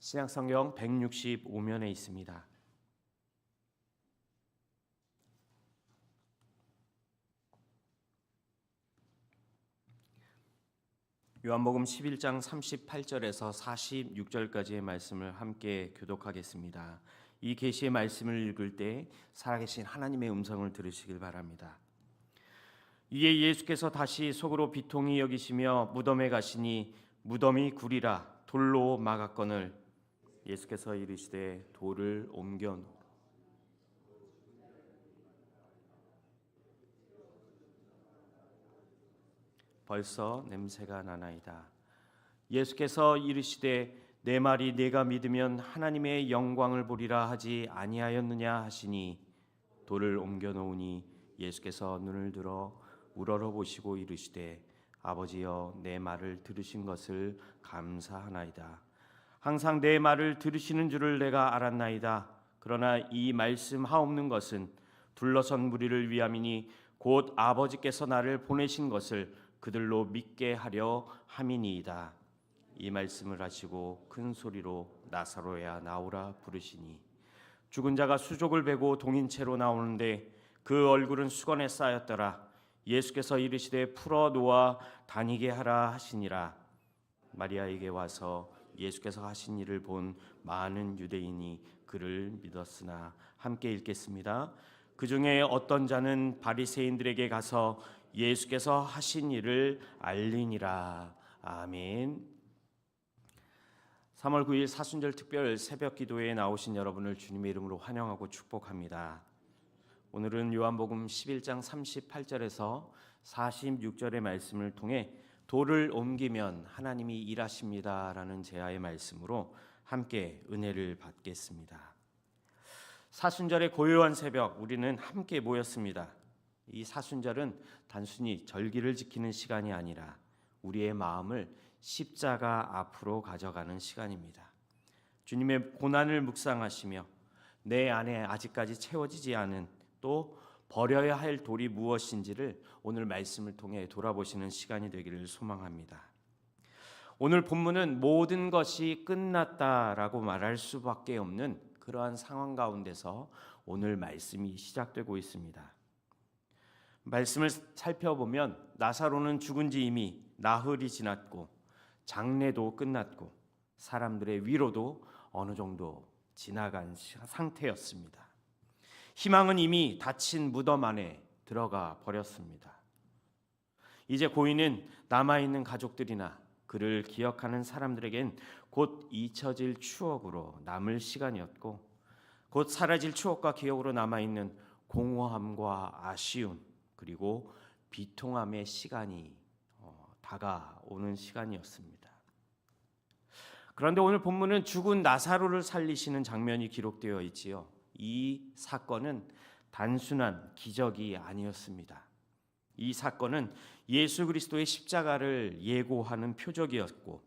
신약성경 165면에 있습니다. 요한복음 11장 38절에서 46절까지의 말씀을 함께 교독하겠습니다. 이 계시의 말씀을 읽을 때 살아계신 하나님의 음성을 들으시길 바랍니다. 이에 예수께서 다시 속으로 비통히 여기시며 무덤에 가시니 무덤이 굴이라 돌로 막았거늘 예수께서 이르시되 돌을 옮겨 벌써 냄새가 나나이다. 예수께서 이르시되 내 말이 네가 믿으면 하나님의 영광을 보리라 하지 아니하였느냐 하시니 돌을 옮겨 놓으니 예수께서 눈을 들어 우러러 보시고 이르시되 아버지여 내 말을 들으신 것을 감사하나이다. 항상 내 말을 들으시는 줄을 내가 알았나이다. 그러나 이 말씀 하옵는 것은 둘러선 무리를 위함이니 곧 아버지께서 나를 보내신 것을 그들로 믿게 하려 함이니이다. 이 말씀을 하시고 큰 소리로 나사로야 나오라 부르시니 죽은 자가 수족을 베고 동인 채로 나오는데 그 얼굴은 수건에 쌓였더라. 예수께서 이르시되 풀어 놓아 다니게 하라 하시니라. 마리아에게 와서 예수께서 하신 일을 본 많은 유대인이 그를 믿었으나 함께 읽겠습니다. 그 중에 어떤 자는 바리새인들에게 가서 예수께서 하신 일을 알리니라. 아멘. 3월 9일 사순절 특별 새벽 기도에 나오신 여러분을 주님의 이름으로 환영하고 축복합니다. 오늘은 요한복음 11장 38절에서 46절의 말씀을 통해 돌을 옮기면 하나님이 일하십니다라는 제아의 말씀으로 함께 은혜를 받겠습니다. 사순절의 고요한 새벽 우리는 함께 모였습니다. 이 사순절은 단순히 절기를 지키는 시간이 아니라 우리의 마음을 십자가 앞으로 가져가는 시간입니다. 주님의 고난을 묵상하시며 내 안에 아직까지 채워지지 않은 또 버려야 할 돌이 무엇인지를 오늘 말씀을 통해 돌아보시는 시간이 되기를 소망합니다. 오늘 본문은 모든 것이 끝났다라고 말할 수밖에 없는 그러한 상황 가운데서 오늘 말씀이 시작되고 있습니다. 말씀을 살펴보면 나사로는 죽은 지 이미 나흘이 지났고 장례도 끝났고 사람들의 위로도 어느 정도 지나간 상태였습니다. 희망은 이미 닫힌 무덤 안에 들어가 버렸습니다. 이제 고인은 남아있는 가족들이나 그를 기억하는 사람들에겐 곧 잊혀질 추억으로 남을 시간이었고 곧 사라질 추억과 기억으로 남아있는 공허함과 아쉬움 그리고 비통함의 시간이 다가오는 시간이었습니다. 그런데 오늘 본문은 죽은 나사로를 살리시는 장면이 기록되어 있지요. 이 사건은 단순한 기적이 아니었습니다. 이 사건은 예수 그리스도의 십자가를 예고하는 표적이었고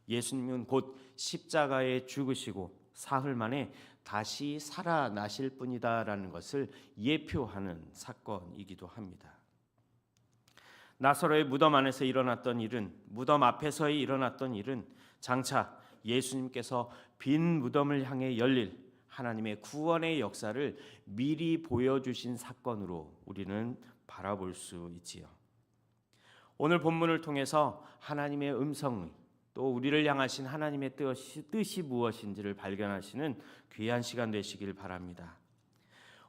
예수님은 곧 십자가에 죽으시고 사흘 만에 다시 살아나실 뿐이다라는 것을 예표하는 사건이기도 합니다. 나사로의 무덤 안에서 일어났던 일은 무덤 앞에서 일어났던 일은 장차 예수님께서 빈 무덤을 향해 열릴 하나님의 구원의 역사를 미리 보여주신 사건으로 우리는 바라볼 수 있지요. 오늘 본문을 통해서 하나님의 음성이 또 우리를 향하신 하나님의 뜻이 무엇인지를 발견하시는 귀한 시간 되시길 바랍니다.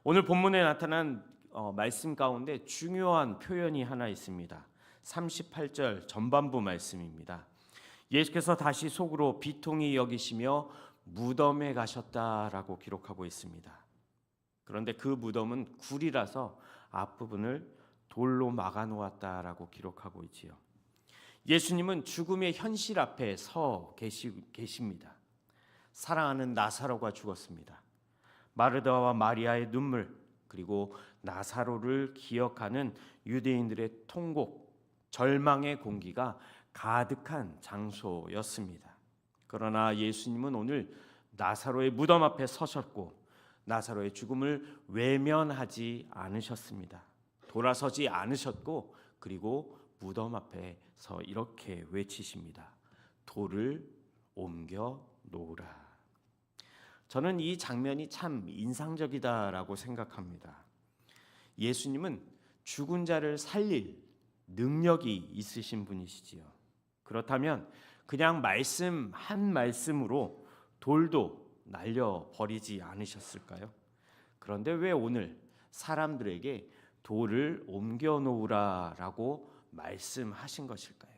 오늘 본문에 나타난 말씀 가운데 중요한 표현이 하나 있습니다. 38절 전반부 말씀입니다. 예수께서 다시 속으로 비통히 여기시며 무덤에 가셨다라고 기록하고 있습니다. 그런데 그 무덤은 굴이라서 앞부분을 돌로 막아 놓았다라고 기록하고 있지요. 예수님은 죽음의 현실 앞에 서 계십니다. 사랑하는 나사로가 죽었습니다. 마르다와 마리아의 눈물 그리고 나사로를 기억하는 유대인들의 통곡, 절망의 공기가 가득한 장소였습니다. 그러나 예수님은 오늘 나사로의 무덤 앞에 서셨고 나사로의 죽음을 외면하지 않으셨습니다. 돌아서지 않으셨고 그리고 무덤 앞에서 이렇게 외치십니다. 돌을 옮겨 놓으라. 저는 이 장면이 참 인상적이다라고 생각합니다. 예수님은 죽은 자를 살릴 능력이 있으신 분이시지요. 그렇다면 그냥 말씀 한 말씀으로 돌도 날려버리지 않으셨을까요? 그런데 왜 오늘 사람들에게 돌을 옮겨 놓으라라고 말씀하신 것일까요?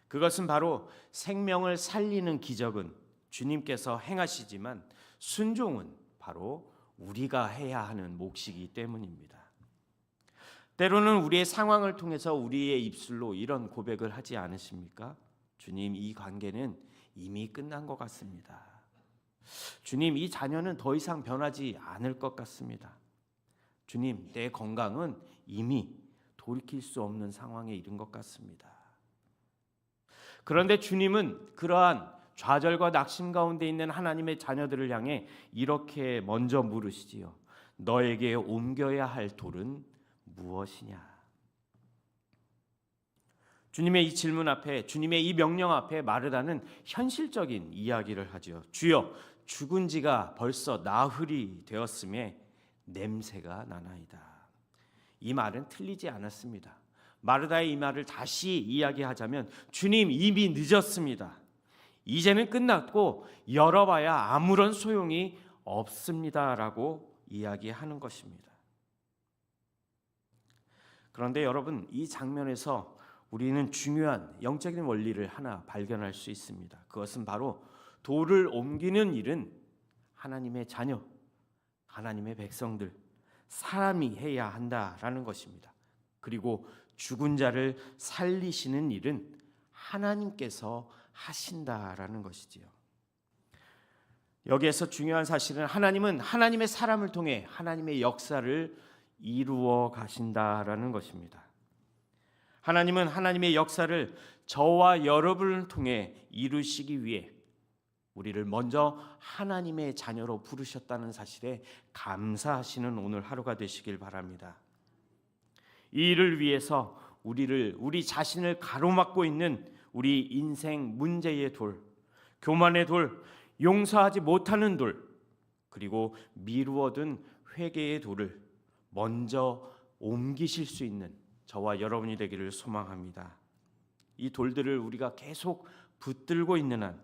그것은 바로 생명을 살리는 기적은 주님께서 행하시지만 순종은 바로 우리가 해야 하는 몫이기 때문입니다. 때로는 우리의 상황을 통해서 우리의 입술로 이런 고백을 하지 않으십니까? 주님, 이 관계는 이미 끝난 것 같습니다. 주님, 이 자녀는 더 이상 변하지 않을 것 같습니다. 주님, 내 건강은 이미 돌이킬 수 없는 상황에 이른 것 같습니다. 그런데 주님은 그러한 좌절과 낙심 가운데 있는 하나님의 자녀들을 향해 이렇게 먼저 물으시지요. 너에게 옮겨야 할 돌은 무엇이냐? 주님의 이 질문 앞에, 주님의 이 명령 앞에 마르다는 현실적인 이야기를 하지요. 주여, 죽은 지가 벌써 나흘이 되었음에 냄새가 나나이다. 이 말은 틀리지 않았습니다. 마르다의 이 말을 다시 이야기하자면 주님, 이미 늦었습니다. 이제는 끝났고 열어봐야 아무런 소용이 없습니다라고 이야기하는 것입니다. 그런데 여러분, 이 장면에서 우리는 중요한 영적인 원리를 하나 발견할 수 있습니다. 그것은 바로 돌을 옮기는 일은 하나님의 자녀, 하나님의 백성들, 사람이 해야 한다라는 것입니다. 그리고 죽은 자를 살리시는 일은 하나님께서 하신다라는 것이지요. 여기에서 중요한 사실은 하나님은 하나님의 사람을 통해 하나님의 역사를 이루어 가신다라는 것입니다. 하나님은 하나님의 역사를 저와 여러분을 통해 이루시기 위해 우리를 먼저 하나님의 자녀로 부르셨다는 사실에 감사하시는 오늘 하루가 되시길 바랍니다. 이 일을 위해서 우리 자신을 가로막고 있는 우리 인생 문제의 돌, 교만의 돌, 용서하지 못하는 돌, 그리고 미루어둔 회개의 돌을 먼저 옮기실 수 있는 저와 여러분이 되기를 소망합니다. 이 돌들을 우리가 계속 붙들고 있는 한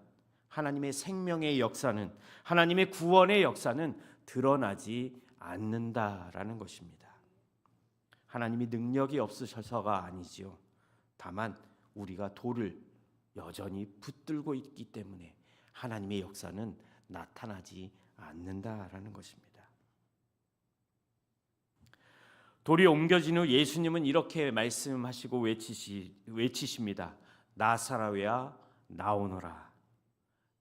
하나님의 생명의 역사는, 하나님의 구원의 역사는 드러나지 않는다라는 것입니다. 하나님이 능력이 없으셔서가 아니지요. 다만 우리가 돌을 여전히 붙들고 있기 때문에 하나님의 역사는 나타나지 않는다라는 것입니다. 돌이 옮겨진 후 예수님은 이렇게 말씀하시고 외치십니다. 나사로야 나오너라.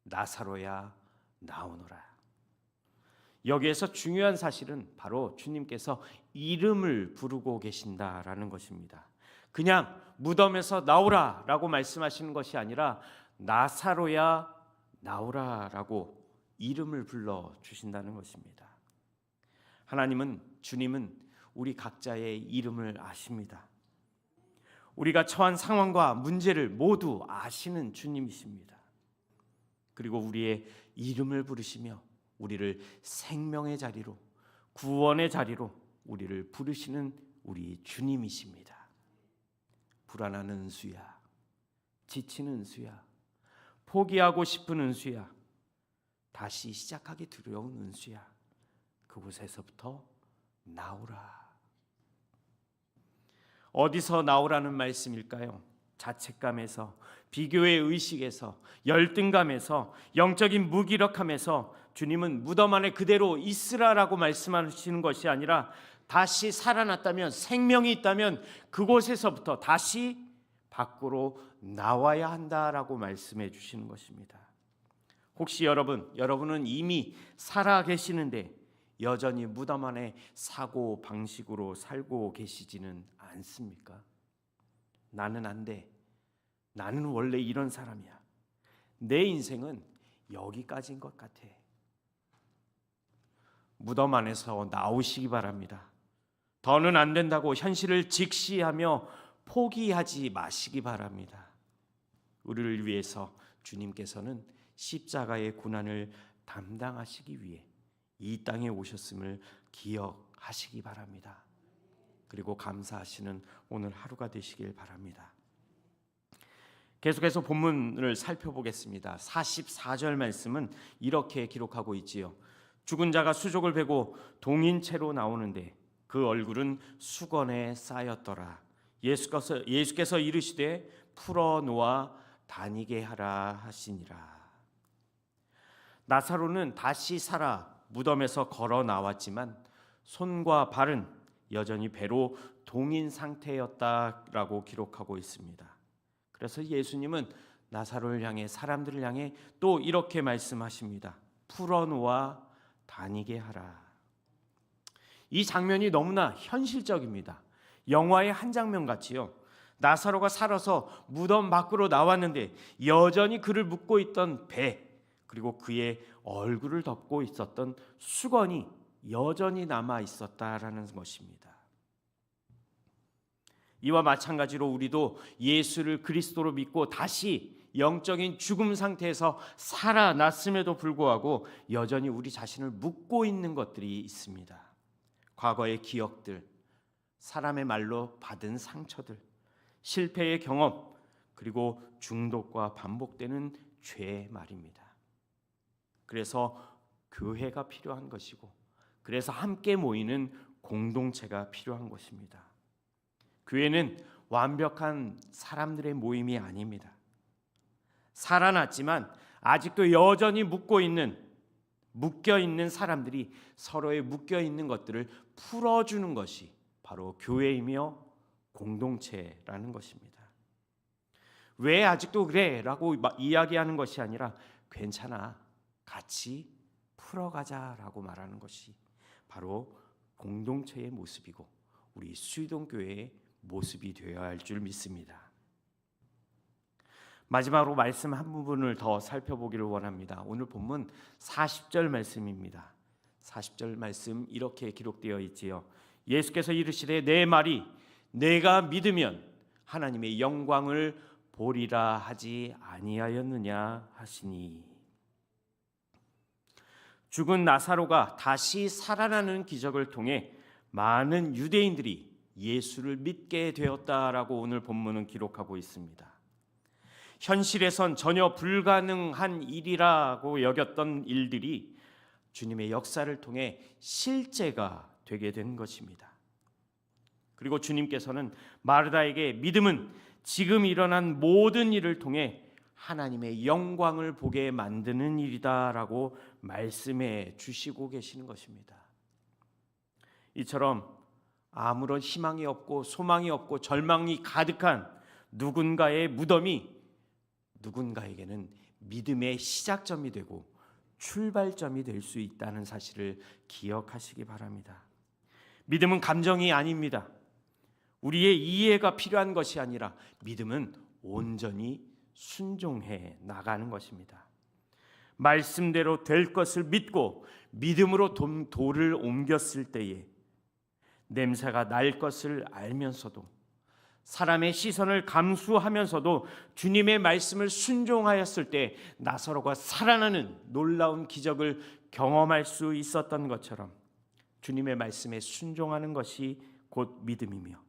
나사로야 나오너라. 여기에서 중요한 사실은 바로 주님께서 이름을 부르고 계신다라는 것입니다. 그냥 무덤에서 나오라라고 말씀하시는 것이 아니라 나사로야 나오라라고 이름을 불러 주신다는 것입니다. 주님은 우리 각자의 이름을 아십니다. 우리가 처한 상황과 문제를 모두 아시는 주님이십니다. 그리고 우리의 이름을 부르시며 우리를 생명의 자리로, 구원의 자리로 우리를 부르시는 우리 주님이십니다. 불안한 은수야, 지치는 은수야, 포기하고 싶은 은수야, 다시 시작하기 두려운 은수야, 그곳에서부터 나오라. 어디서 나오라는 말씀일까요? 자책감에서, 비교의 의식에서, 열등감에서, 영적인 무기력함에서 주님은 무덤 안에 그대로 있으라라고 말씀하시는 것이 아니라 다시 살아났다면, 생명이 있다면 그곳에서부터 다시 밖으로 나와야 한다라고 말씀해 주시는 것입니다. 혹시 여러분은 이미 살아 계시는데 여전히 무덤 안에 사고 방식으로 살고 계시지는 않습니까? 나는 안 돼. 나는 원래 이런 사람이야. 내 인생은 여기까지인 것 같아. 무덤 안에서 나오시기 바랍니다. 더는 안 된다고 현실을 직시하며 포기하지 마시기 바랍니다. 우리를 위해서 주님께서는 십자가의 고난을 담당하시기 위해 이 땅에 오셨음을 기억하시기 바랍니다. 그리고 감사하시는 오늘 하루가 되시길 바랍니다. 계속해서 본문을 살펴보겠습니다. 44절 말씀은 이렇게 기록하고 있지요. 죽은 자가 수족을 베고 동인채로 나오는데 그 얼굴은 수건에 쌓였더라. 예수께서 이르시되 풀어놓아 다니게 하라 하시니라. 나사로는 다시 살아 무덤에서 걸어 나왔지만 손과 발은 여전히 배로 동인 상태였다라고 기록하고 있습니다. 그래서 예수님은 나사로를 향해, 사람들을 향해 또 이렇게 말씀하십니다. 풀어놓아 다니게 하라. 이 장면이 너무나 현실적입니다. 영화의 한 장면 같이요. 나사로가 살아서 무덤 밖으로 나왔는데 여전히 그를 묶고 있던 배, 그리고 그의 얼굴을 덮고 있었던 수건이 여전히 남아 있었다라는 것입니다. 이와 마찬가지로 우리도 예수를 그리스도로 믿고 다시 영적인 죽음 상태에서 살아났음에도 불구하고 여전히 우리 자신을 묶고 있는 것들이 있습니다. 과거의 기억들, 사람의 말로 받은 상처들, 실패의 경험, 그리고 중독과 반복되는 죄 말입니다. 그래서 교회가 필요한 것이고, 그래서 함께 모이는 공동체가 필요한 것입니다. 교회는 완벽한 사람들의 모임이 아닙니다. 살아났지만 아직도 여전히 묶여있는 사람들이 서로의 묶여있는 것들을 풀어주는 것이 바로 교회이며 공동체라는 것입니다. 왜 아직도 그래? 라고 이야기하는 것이 아니라 괜찮아, 같이 풀어가자라고 말하는 것이 바로 공동체의 모습이고 우리 수의동교회의 모습이 되어야 할 줄 믿습니다. 마지막으로 말씀 한 부분을 더 살펴보기를 원합니다. 오늘 본문 40절 말씀입니다. 40절 말씀 이렇게 기록되어 있지요. 예수께서 이르시되 내 말이 내가 믿으면 하나님의 영광을 보리라 하지 아니하였느냐 하시니. 죽은 나사로가 다시 살아나는 기적을 통해 많은 유대인들이 예수를 믿게 되었다라고 오늘 본문은 기록하고 있습니다. 현실에선 전혀 불가능한 일이라고 여겼던 일들이 주님의 역사를 통해 실제가 되게 된 것입니다. 그리고 주님께서는 마르다에게 믿음은 지금 일어난 모든 일을 통해 하나님의 영광을 보게 만드는 일이다라고 말씀해 주시고 계시는 것입니다. 이처럼 아무런 희망이 없고 소망이 없고 절망이 가득한 누군가의 무덤이 누군가에게는 믿음의 시작점이 되고 출발점이 될 수 있다는 사실을 기억하시기 바랍니다. 믿음은 감정이 아닙니다. 우리의 이해가 필요한 것이 아니라 믿음은 온전히 순종해 나가는 것입니다. 말씀대로 될 것을 믿고 믿음으로 돌을 옮겼을 때에 냄새가 날 것을 알면서도 사람의 시선을 감수하면서도 주님의 말씀을 순종하였을 때 나사로가 살아나는 놀라운 기적을 경험할 수 있었던 것처럼 주님의 말씀에 순종하는 것이 곧 믿음이며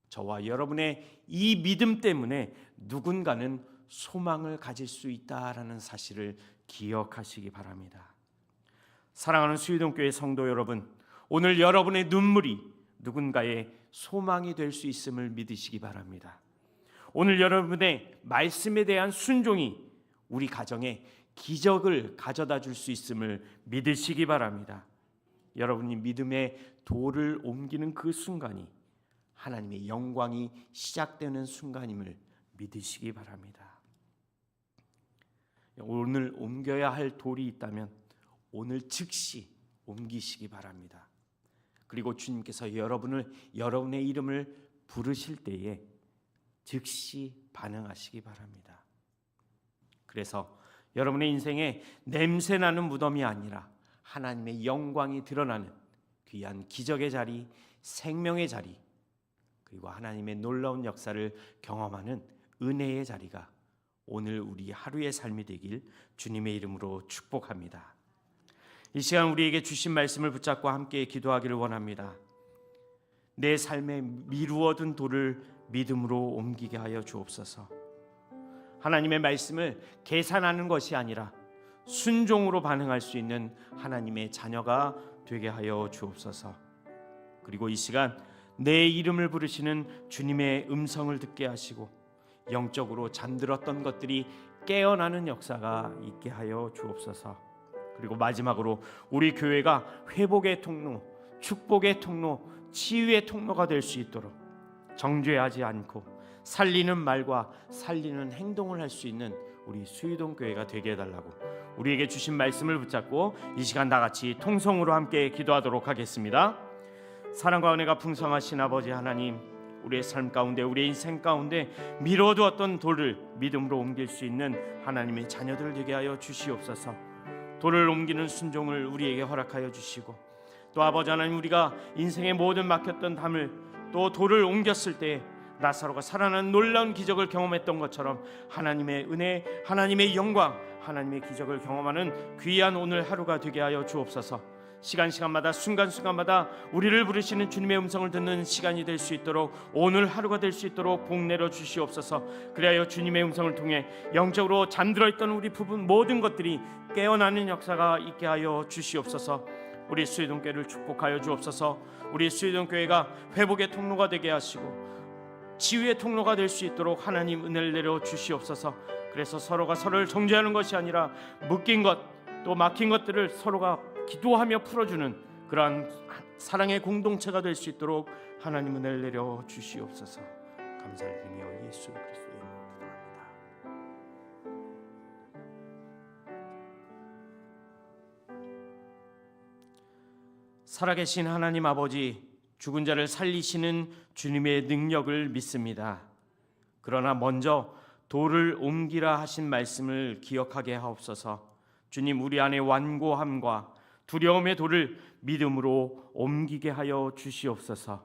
저와 여러분의 이 믿음 때문에 누군가는 소망을 가질 수 있다라는 사실을 기억하시기 바랍니다. 사랑하는 수의동교회 성도 여러분, 오늘 여러분의 눈물이 누군가의 소망이 될 수 있음을 믿으시기 바랍니다. 오늘 여러분의 말씀에 대한 순종이 우리 가정에 기적을 가져다 줄 수 있음을 믿으시기 바랍니다. 여러분이 믿음의 돌을 옮기는 그 순간이 하나님의 영광이 시작되는 순간임을 믿으시기 바랍니다. 오늘 옮겨야 할 돌이 있다면 오늘 즉시 옮기시기 바랍니다. 그리고 주님께서 여러분의 이름을 부르실 때에 즉시 반응하시기 바랍니다. 그래서 여러분의 인생에 냄새나는 무덤이 아니라 하나님의 영광이 드러나는 귀한 기적의 자리, 생명의 자리, 그리고 하나님의 놀라운 역사를 경험하는 은혜의 자리가 오늘 우리 하루의 삶이 되길 주님의 이름으로 축복합니다. 이 시간 우리에게 주신 말씀을 붙잡고 함께 기도하기를 원합니다. 내 삶에 미루어둔 돌을 믿음으로 옮기게 하여 주옵소서. 하나님의 말씀을 계산하는 것이 아니라 순종으로 반응할 수 있는 하나님의 자녀가 되게 하여 주옵소서. 그리고 이 시간 내 이름을 부르시는 주님의 음성을 듣게 하시고 영적으로 잠들었던 것들이 깨어나는 역사가 있게 하여 주옵소서. 그리고 마지막으로 우리 교회가 회복의 통로, 축복의 통로, 치유의 통로가 될 수 있도록 정죄하지 않고 살리는 말과 살리는 행동을 할 수 있는 우리 수유동 교회가 되게 해달라고 우리에게 주신 말씀을 붙잡고 이 시간 다같이 통성으로 함께 기도하도록 하겠습니다. 사랑과 은혜가 풍성하신 아버지 하나님, 우리의 삶 가운데, 우리의 인생 가운데 미뤄두었던 돌을 믿음으로 옮길 수 있는 하나님의 자녀들 되게 하여 주시옵소서. 돌을 옮기는 순종을 우리에게 허락하여 주시고, 또 아버지 하나님, 우리가 인생의 모든 막혔던 담을 또 돌을 옮겼을 때 나사로가 살아난 놀라운 기적을 경험했던 것처럼 하나님의 은혜, 하나님의 영광, 하나님의 기적을 경험하는 귀한 오늘 하루가 되게 하여 주옵소서. 시간마다 순간순간마다 우리를 부르시는 주님의 음성을 듣는 시간이 될 수 있도록, 오늘 하루가 될 수 있도록 복 내려 주시옵소서. 그리하여 주님의 음성을 통해 영적으로 잠들어 있던 우리 부분 모든 것들이 깨어나는 역사가 있게 하여 주시옵소서. 우리 수유동교회를 축복하여 주옵소서. 우리 수유동교회가 회복의 통로가 되게 하시고 치유의 통로가 될 수 있도록 하나님 은혜를 내려 주시옵소서. 그래서 서로가 서로를 정죄하는 것이 아니라 묶인 것, 또 막힌 것들을 서로가 기도하며 풀어주는 그러한 사랑의 공동체가 될 수 있도록 하나님 은혜를 내려 주시옵소서. 감사를 드리며 예수 그리스도의 이름으로 기도합니다. 살아계신 하나님 아버지, 죽은 자를 살리시는 주님의 능력을 믿습니다. 그러나 먼저 돌을 옮기라 하신 말씀을 기억하게 하옵소서. 주님, 우리 안에 완고함과 두려움의 돌을 믿음으로 옮기게 하여 주시옵소서.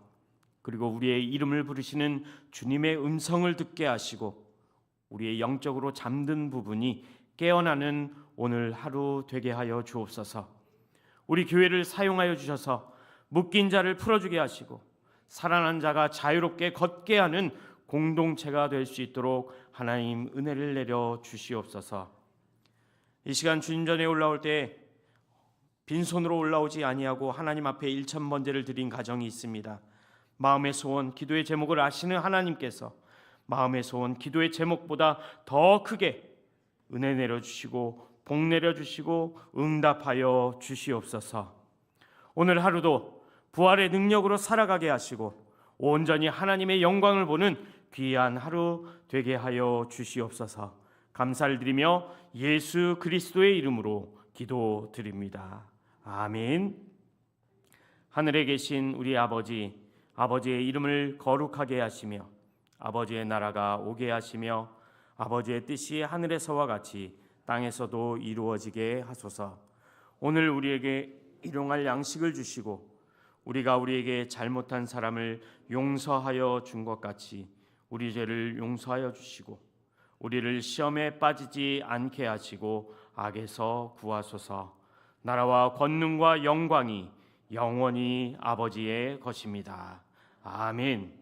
그리고 우리의 이름을 부르시는 주님의 음성을 듣게 하시고 우리의 영적으로 잠든 부분이 깨어나는 오늘 하루 되게 하여 주옵소서. 우리 교회를 사용하여 주셔서 묶인 자를 풀어주게 하시고 살아난 자가 자유롭게 걷게 하는 공동체가 될 수 있도록 하나님 은혜를 내려 주시옵소서. 이 시간 주님 전에 올라올 때 빈손으로 올라오지 아니하고 하나님 앞에 1,000번제를 드린 가정이 있습니다. 마음의 소원, 기도의 제목을 아시는 하나님께서 마음의 소원, 기도의 제목보다 더 크게 은혜 내려주시고 복 내려주시고 응답하여 주시옵소서. 오늘 하루도 부활의 능력으로 살아가게 하시고 온전히 하나님의 영광을 보는 귀한 하루 되게 하여 주시옵소서. 감사를 드리며 예수 그리스도의 이름으로 기도드립니다. 아멘. 하늘에 계신 우리 아버지, 아버지의 이름을 거룩하게 하시며 아버지의 나라가 오게 하시며 아버지의 뜻이 하늘에서와 같이 땅에서도 이루어지게 하소서. 오늘 우리에게 일용할 양식을 주시고 우리가 우리에게 잘못한 사람을 용서하여 준 것 같이 우리 죄를 용서하여 주시고 우리를 시험에 빠지지 않게 하시고 악에서 구하소서. 나라와 권능과 영광이 영원히 아버지의 것입니다. 아멘.